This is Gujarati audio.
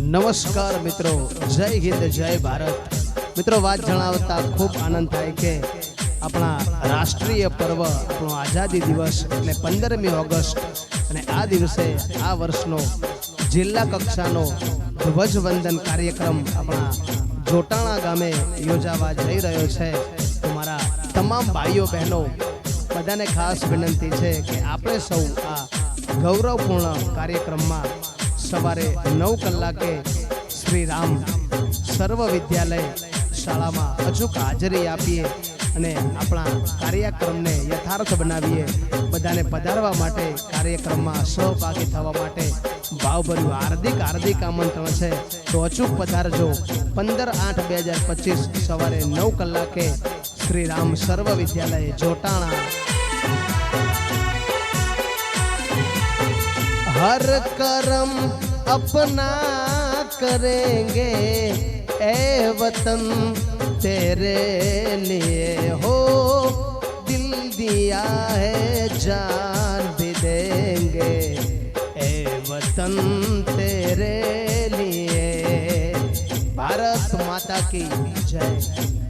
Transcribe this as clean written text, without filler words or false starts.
નમસ્કાર મિત્રો, જય હિન્દ જય ભારત। મિત્રો વાત જણાવતા ખૂબ આનંદ થાય કે આપણા રાષ્ટ્રીય પર્વ આપણો આઝાદી દિવસ એટલે 15મી ઓગસ્ટ અને આ દિવસે આ વર્ષનો જિલ્લા કક્ષાનો ધ્વજવંદન કાર્યક્રમ આપણા જોટાણા ગામે યોજાવા જઈ રહ્યો છે। તો મારા તમામ ભાઈઓ બહેનો બધાને ખાસ વિનંતી છે કે આપણે સૌ આ ગૌરવપૂર્ણ કાર્યક્રમમાં સવારે 9 કલાકે શ્રી રામ સર્વ વિદ્યાલય શાળામાં અચૂક હાજરી આપીએ અને આપણા કાર્યક્રમને યથાર્થ બનાવીએ। બધાને પધારવા માટે કાર્યક્રમમાં સહભાગી થવા માટે ભાવભર્યું હાર્દિક આમંત્રણ છે। તો અચૂક પધારજો। 15/8/2025 સવારે 9 કલાકે શ્રી રામ સર્વ વિદ્યાલય જોટાણા। हर कर्म अपना करेंगे ए वतन तेरे लिए हो, दिल दिया है जान भी देंगे ए वतन तेरे लिए। भारत माता की जय।